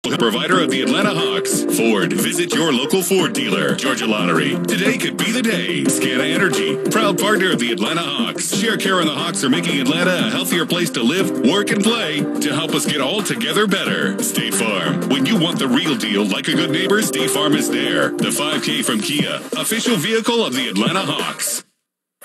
Provider of the Atlanta Hawks. Ford. Visit your local Ford dealer. Georgia Lottery. Today could be the day. Scana Energy. Proud partner of the Atlanta Hawks. Share Care and the Hawks are making Atlanta a healthier place to live, work, and play to help us get all together better. State Farm. When you want the real deal like a good neighbor, State Farm is there. The 5K from Kia. Official vehicle of the Atlanta Hawks.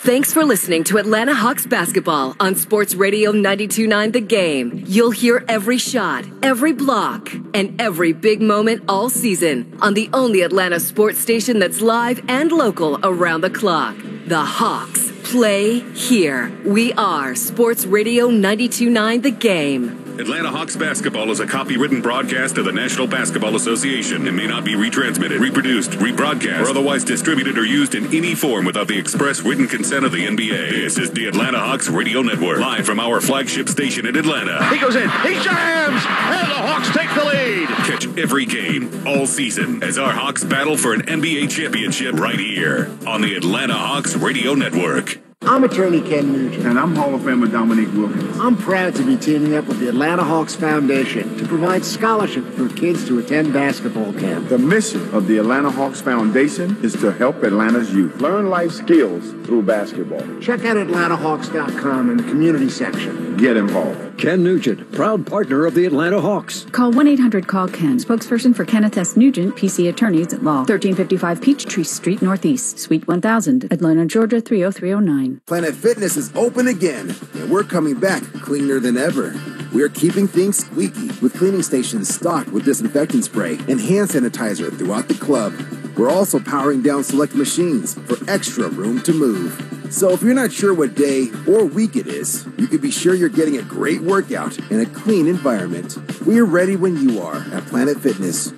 Thanks for listening to Atlanta Hawks basketball on Sports Radio 92.9 The Game. You'll hear every shot, every block, and every big moment all season on the only Atlanta sports station that's live and local around the clock. The Hawks play here. We are Sports Radio 92.9 The Game. Atlanta Hawks basketball is a copywritten broadcast of the National Basketball Association and may not be retransmitted, reproduced, rebroadcast, or otherwise distributed or used in any form without the express written consent of the NBA. This is the Atlanta Hawks Radio Network, live from our flagship station in Atlanta. He goes in, he jams, and the Hawks take the lead. Catch every game, all season, as our Hawks battle for an NBA championship right here on the Atlanta Hawks Radio Network. I'm attorney Ken Nugent. And I'm Hall of Famer Dominique Wilkins. I'm proud to be teaming up with the Atlanta Hawks Foundation to provide scholarship for kids to attend basketball camp. The mission of the Atlanta Hawks Foundation is to help Atlanta's youth learn life skills through basketball. Check out AtlantaHawks.com in the community section. Get involved. Ken Nugent, proud partner of the Atlanta Hawks. Call 1-800-CALL-KEN, spokesperson for Kenneth S. Nugent, PC Attorneys at Law, 1355 Peachtree Street Northeast, Suite 1000, Atlanta, Georgia 30309. Planet Fitness is open again, and we're coming back cleaner than ever. We're keeping things squeaky with cleaning stations stocked with disinfectant spray and hand sanitizer throughout the club. We're also powering down select machines for extra room to move. So if you're not sure what day or week it is, you can be sure you're getting a great workout in a clean environment. We are ready when you are at Planet Fitness.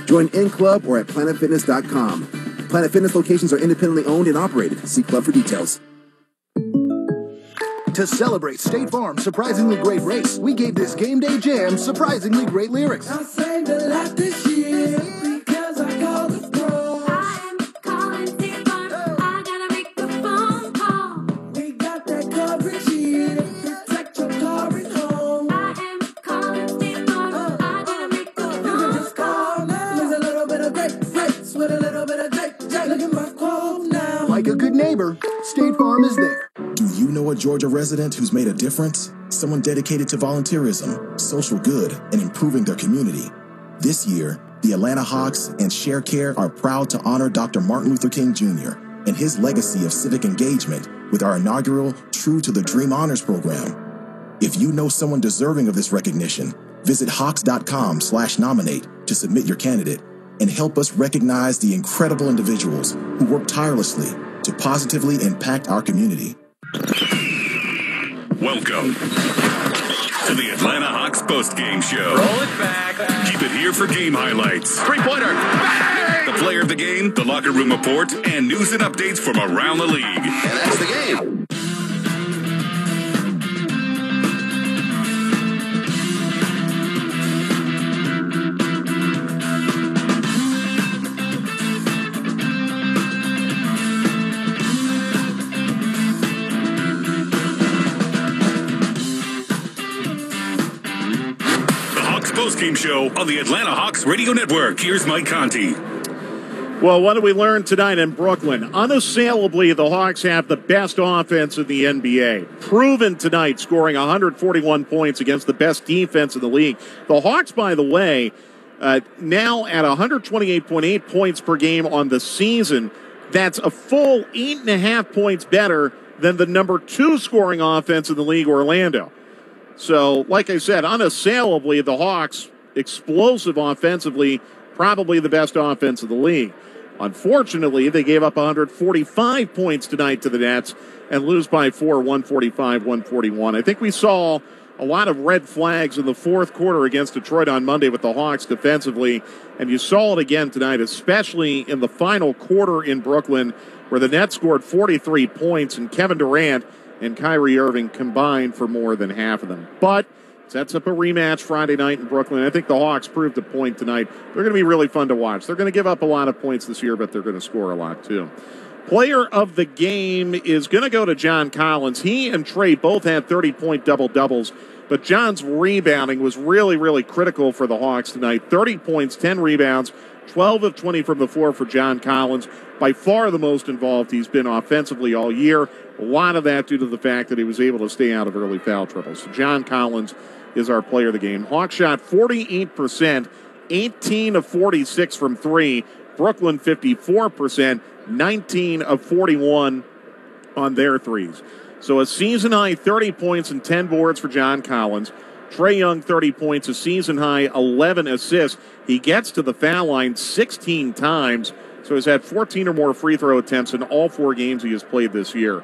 Join in club or at planetfitness.com. Planet Fitness locations are independently owned and operated. See club for details. To celebrate State Farm's surprisingly great race, we gave this game day jam surprisingly great lyrics. I saved a lot this year because I called the pros. I am calling State Farm. I gotta make a phone call. We got that coverage here to protect your car and home. I am calling State Farm. I gotta make a phone call. You can just call now. There's a little bit of great race with a little bit of great. Look at my quote now. Like a good neighbor, State Farm is there. Do you know a Georgia resident who's made a difference? Someone dedicated to volunteerism, social good, and improving their community. This year, the Atlanta Hawks and Share Care are proud to honor Dr. Martin Luther King Jr. and his legacy of civic engagement with our inaugural True to the Dream Honors program. If you know someone deserving of this recognition, visit hawks.com/nominate to submit your candidate and help us recognize the incredible individuals who work tirelessly to positively impact our community. Welcome to the Atlanta Hawks postgame show. Roll it back. Keep it here for game highlights. Three-pointer. Bang! The player of the game, the locker room report, and news and updates from around the league. And that's the game. Postgame show on the Atlanta Hawks Radio Network. Here's Mike Conti. Well, what did we learn tonight in Brooklyn? Unassailably, the Hawks have the best offense in the NBA. Proven tonight, scoring 141 points against the best defense in the league. The Hawks, by the way, now at 128.8 points per game on the season. That's a full 8.5 points better than the number 2 scoring offense in the league, Orlando. So, like I said, unassailably, the Hawks, explosive offensively, probably the best offense of the league. Unfortunately, they gave up 145 points tonight to the Nets and lose by 4, 145-141. I think we saw a lot of red flags in the fourth quarter against Detroit on Monday with the Hawks defensively, and you saw it again tonight, especially in the final quarter in Brooklyn, where the Nets scored 43 points, and Kevin Durant and Kyrie Irving combined for more than half of them. But sets up a rematch Friday night in Brooklyn. I think the Hawks proved a point tonight. They're going to be really fun to watch. They're going to give up a lot of points this year, but they're going to score a lot too. Player of the game is going to go to John Collins. He and Trey both had 30-point double-doubles But John's rebounding was really, really critical for the Hawks tonight. 30 points, 10 rebounds, 12 of 20 from the floor for John Collins. By far the most involved he's been offensively all year. A lot of that due to the fact that he was able to stay out of early foul trouble. So John Collins is our player of the game. Hawks shot 48%, 18 of 46 from three. Brooklyn 54%, 19 of 41 on their threes. So a season-high 30 points and 10 boards for John Collins. Trae Young, 30 points, a season-high 11 assists. He gets to the foul line 16 times, so he's had 14 or more free throw attempts in all 4 games he has played this year.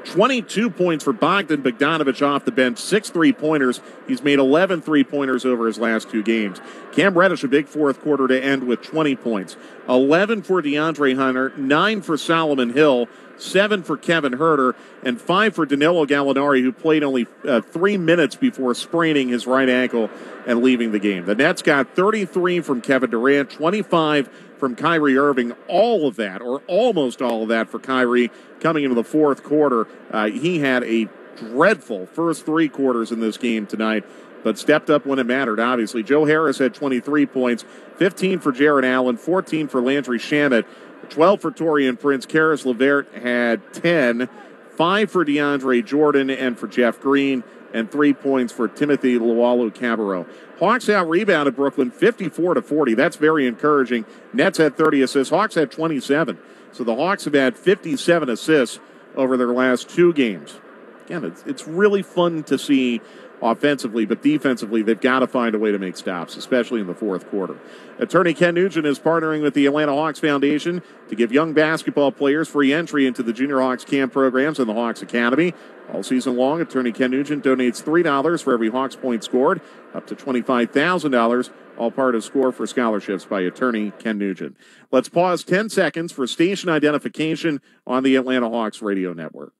22 points for Bogdan Bogdanovic off the bench, 6 3-pointers. He's made 11 3-pointers over his last 2 games. Cam Reddish, a big fourth quarter to end with 20 points. 11 for DeAndre Hunter, 9 for Solomon Hill, 7 for Kevin Huerter, and 5 for Danilo Gallinari, who played only 3 minutes before spraining his right ankle and leaving the game. The Nets got 33 from Kevin Durant, 25 from Kyrie Irving. All of that, or almost all of that, for Kyrie coming into the fourth quarter. He had a dreadful first 3 quarters in this game tonight, but stepped up when it mattered, obviously. Joe Harris had 23 points, 15 for Jared Allen, 14 for Landry Shamet, 12 for Taurean Prince. Karis LeVert had 10, 5 for DeAndre Jordan and for Jeff Green, and 3 points for Timothy Luwawu-Cabarrot. Hawks out-rebounded Brooklyn 54-40. That's very encouraging. Nets had 30 assists. Hawks had 27. So the Hawks have had 57 assists over their last 2 games. Again, it's really fun to see offensively, but defensively, they've got to find a way to make stops, especially in the fourth quarter. Attorney Ken Nugent is partnering with the Atlanta Hawks Foundation to give young basketball players free entry into the Junior Hawks camp programs in the Hawks Academy. All season long, Attorney Ken Nugent donates $3 for every Hawks point scored, up to $25,000, all part of Score for Scholarships by Attorney Ken Nugent. Let's pause 10 seconds for station identification on the Atlanta Hawks radio network.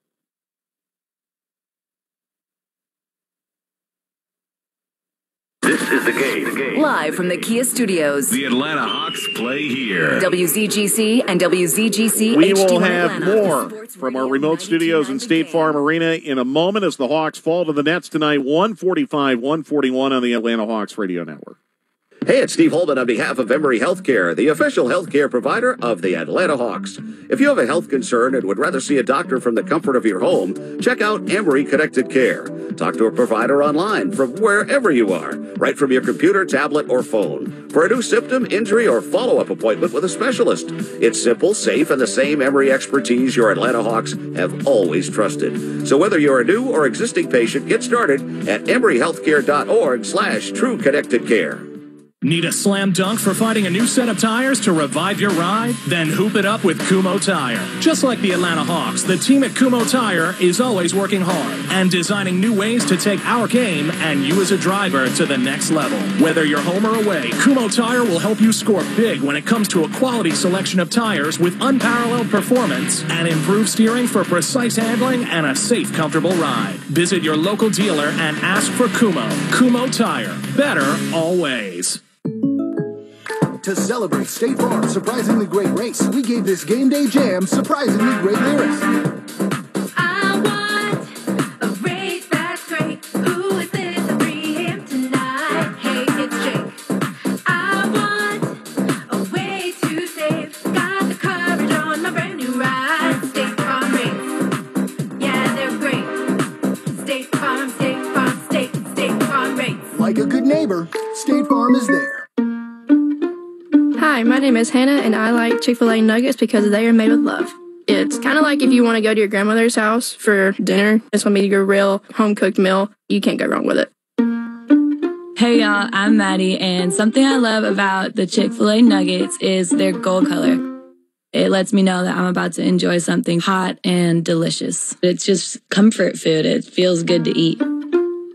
This is the game. Live from the Kia Studios. The Atlanta Hawks play here. WZGC and WZGC We HD1 will have Atlanta. more from our remote studios in State Farm Arena in a moment as the Hawks fall to the Nets tonight, 145-141 on the Atlanta Hawks radio network. Hey, it's Steve Holman on behalf of Emory Healthcare, the official healthcare provider of the Atlanta Hawks. If you have a health concern and would rather see a doctor from the comfort of your home, check out Emory Connected Care. Talk to a provider online from wherever you are, right from your computer, tablet, or phone. For a new symptom, injury, or follow-up appointment with a specialist. It's simple, safe, and the same Emory expertise your Atlanta Hawks have always trusted. So whether you're a new or existing patient, get started at emoryhealthcare.org/true connected care. Need a slam dunk for finding a new set of tires to revive your ride? Then hoop it up with Kumho Tire. Just like the Atlanta Hawks, the team at Kumho Tire is always working hard and designing new ways to take our game and you as a driver to the next level. Whether you're home or away, Kumho Tire will help you score big when it comes to a quality selection of tires with unparalleled performance and improved steering for precise handling and a safe, comfortable ride. Visit your local dealer and ask for Kumho. Kumho Tire. Better always. To celebrate State Farm's surprisingly great race, we gave this game day jam surprisingly great lyrics. I want a race that's great. Who is this to free him tonight? Hey, it's Jake. I want a way to save. Got the coverage on my brand new ride. State Farm race. Yeah, they're great. State Farm, State Farm, State Farm race. Like a good neighbor, State Farm is there. Hi, my name is Hannah, and I like Chick-fil-A nuggets because they are made with love. It's kind of like if you want to go to your grandmother's house for dinner. It's going to be your real home-cooked meal. You can't go wrong with it. Hey, y'all, I'm Maddie, and something I love about the Chick-fil-A nuggets is their gold color. It lets me know that I'm about to enjoy something hot and delicious. It's just comfort food. It feels good to eat.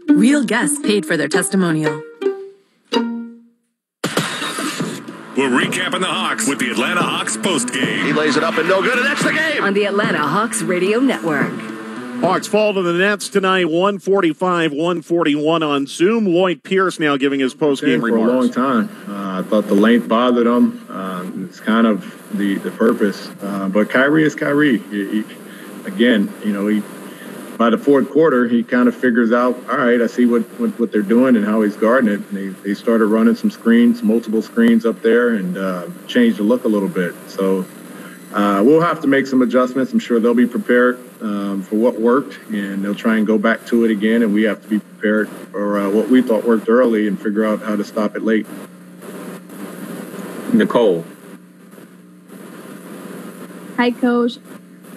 Real guests paid for their testimonial. We're recapping the Hawks with the Atlanta Hawks postgame. He lays it up and no good, and that's the game. On the Atlanta Hawks radio network. Hawks fall to the Nets tonight, 145-141 on Zoom. Lloyd Pierce now giving his postgame for remarks. a long time. I thought the length bothered him. It's kind of the purpose. But Kyrie is Kyrie. He by the fourth quarter, he kind of figures out, all right, I see what they're doing and how he's guarding it. And they started running some screens, multiple screens up there, and changed the look a little bit. So we'll have to make some adjustments. I'm sure they'll be prepared for what worked, and they'll try and go back to it again. And we have to be prepared for what we thought worked early and figure out how to stop it late. Nicole. Hi, Coach.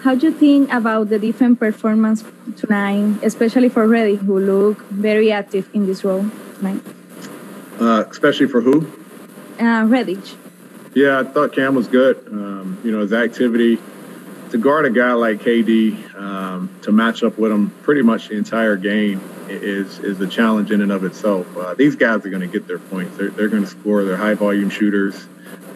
How do you think about the defense performance tonight, especially for Reddish, who looked very active in this role tonight? Especially for who? Reddish. Yeah, I thought Cam was good. His activity to guard a guy like KD, to match up with him pretty much the entire game is a challenge in and of itself. These guys are going to get their points. They're going to score. They're high-volume shooters.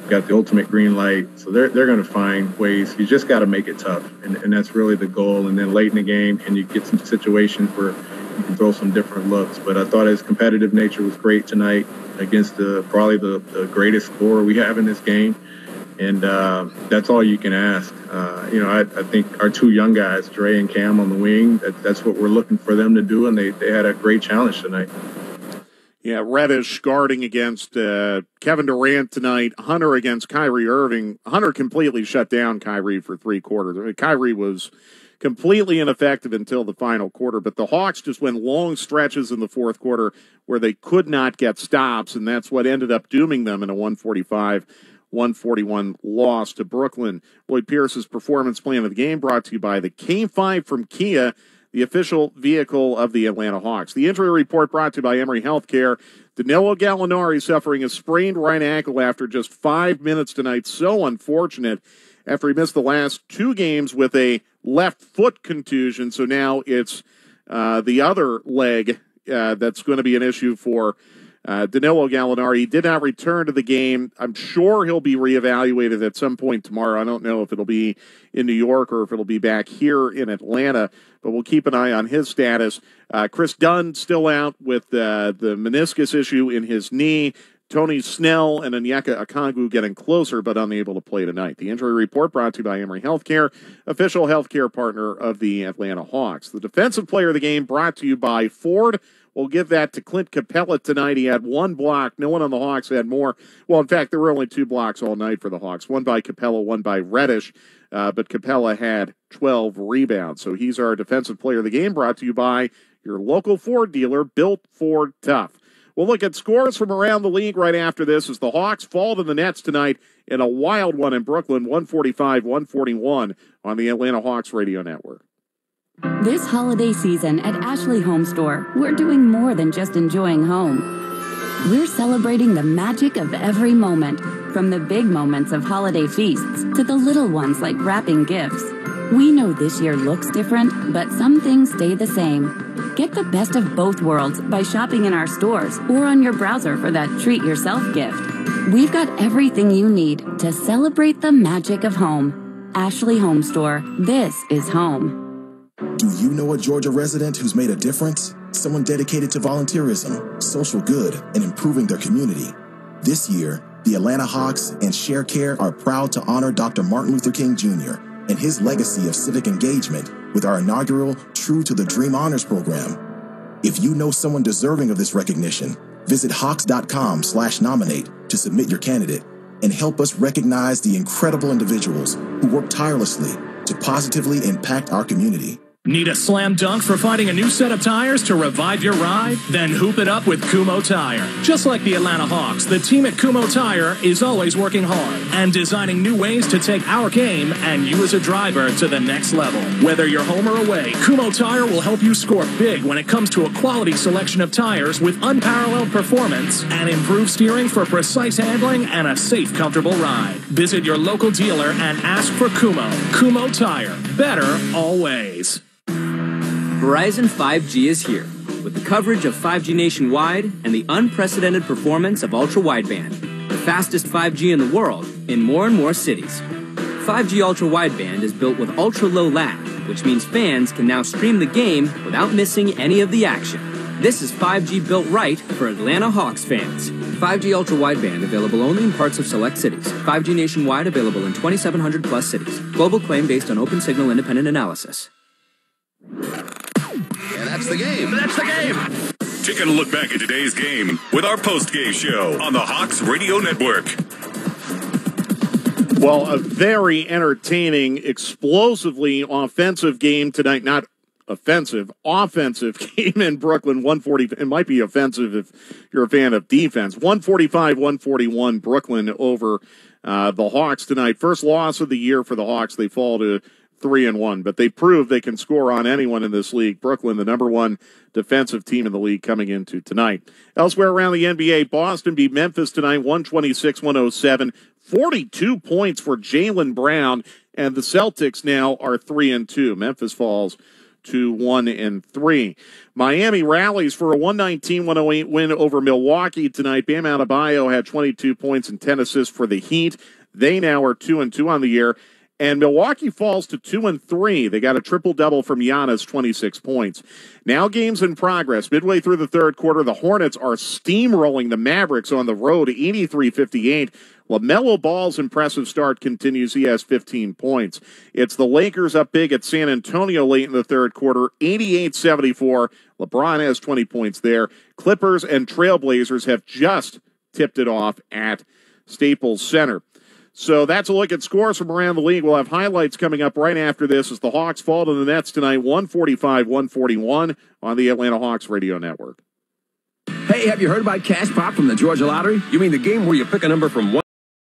Got the ultimate green light, so they're going to find ways. You just got to make it tough, and that's really the goal. And then late in the game, can you get some situations where you can throw some different looks? But I thought his competitive nature was great tonight against probably the greatest scorer we have in this game, and that's all you can ask. I think our two young guys, Dre and Cam on the wing, that's what we're looking for them to do, and they had a great challenge tonight. Yeah, Reddish guarding against Kevin Durant tonight. Hunter against Kyrie Irving. Hunter completely shut down Kyrie for 3 quarters. I mean, Kyrie was completely ineffective until the final quarter, but the Hawks just went long stretches in the fourth quarter where they could not get stops, and that's what ended up dooming them in a 145-141 loss to Brooklyn. Lloyd Pierce's performance plan of the game brought to you by the K5 from Kia, the official vehicle of the Atlanta Hawks. The injury report brought to you by Emory Healthcare. Danilo Gallinari suffering a sprained right ankle after just 5 minutes tonight. So unfortunate after he missed the last 2 games with a left foot contusion. So now it's the other leg that's going to be an issue for Danilo Gallinari. He did not return to the game. I'm sure he'll be reevaluated at some point tomorrow. I don't know if it'll be in New York or if it'll be back here in Atlanta, but we'll keep an eye on his status. Chris Dunn still out with the meniscus issue in his knee. Tony Snell and Onyeka Okongwu getting closer but unable to play tonight. The injury report brought to you by Emory Healthcare, official healthcare partner of the Atlanta Hawks. The defensive player of the game brought to you by Ford. We'll give that to Clint Capella tonight. He had 1 block. No one on the Hawks had more. Well, in fact, there were only 2 blocks all night for the Hawks. 1 by Capella, 1 by Reddish. But Capella had 12 rebounds. So he's our defensive player of the game, brought to you by your local Ford dealer, Built Ford Tough. We'll look at scores from around the league right after this as the Hawks fall to the Nets tonight in a wild one in Brooklyn, 145-141 on the Atlanta Hawks Radio Network. This holiday season at Ashley Home Store, we're doing more than just enjoying home. We're celebrating the magic of every moment, from the big moments of holiday feasts to the little ones like wrapping gifts. We know this year looks different, but some things stay the same. Get the best of both worlds by shopping in our stores or on your browser for that treat-yourself gift. We've got everything you need to celebrate the magic of home. Ashley Home Store. This is home. Do you know a Georgia resident who's made a difference? Someone dedicated to volunteerism, social good, and improving their community. This year, the Atlanta Hawks and ShareCare are proud to honor Dr. Martin Luther King Jr. and his legacy of civic engagement with our inaugural True to the Dream Honors Program. If you know someone deserving of this recognition, visit hawks.com/nominate to submit your candidate and help us recognize the incredible individuals who work tirelessly to positively impact our community. Need a slam dunk for finding a new set of tires to revive your ride? Then hoop it up with Kumho Tire. Just like the Atlanta Hawks, the team at Kumho Tire is always working hard and designing new ways to take our game and you as a driver to the next level. Whether you're home or away, Kumho Tire will help you score big when it comes to a quality selection of tires with unparalleled performance and improved steering for precise handling and a safe, comfortable ride. Visit your local dealer and ask for Kumho. Kumho Tire. Better always. Verizon 5G is here, with the coverage of 5G nationwide and the unprecedented performance of ultra-wideband, the fastest 5G in the world in more and more cities. 5G ultra-wideband is built with ultra-low lag, which means fans can now stream the game without missing any of the action. This is 5G built right for Atlanta Hawks fans. 5G ultra-wideband available only in parts of select cities. 5G nationwide available in 2,700 plus cities. Global claim based on open signal independent analysis. the game. That's the game. Taking a look back at today's game with our post-game show on the Hawks Radio Network. Well, a very entertaining, explosively offensive game tonight. Not offensive game in Brooklyn. 140. It might be offensive if you're a fan of defense. 145-141 Brooklyn over the Hawks tonight. First loss of the year for the Hawks. They fall to 3-1, but they prove they can score on anyone in this league. Brooklyn, the number one defensive team in the league coming into tonight. Elsewhere around the NBA, Boston beat Memphis tonight, 126-107. 42 points for Jaylen Brown, and the Celtics now are 3-2. Memphis falls to 1-3. Miami rallies for a 119-108 win over Milwaukee tonight. Bam Adebayo had 22 points and 10 assists for the Heat. They now are 2-2 on the year. And Milwaukee falls to 2-3. They got a triple-double from Giannis, 26 points. Now games in progress. Midway through the third quarter, the Hornets are steamrolling the Mavericks on the road, 83-58. LaMelo Ball's impressive start continues. He has 15 points. It's the Lakers up big at San Antonio late in the third quarter, 88-74. LeBron has 20 points there. Clippers and Trailblazers have just tipped it off at Staples Center. So that's a look at scores from around the league. We'll have highlights coming up right after this as the Hawks fall to the Nets tonight, 145-141 on the Atlanta Hawks Radio Network. Hey, have you heard about Cash Pop from the Georgia Lottery? You mean the game where you pick a number from 1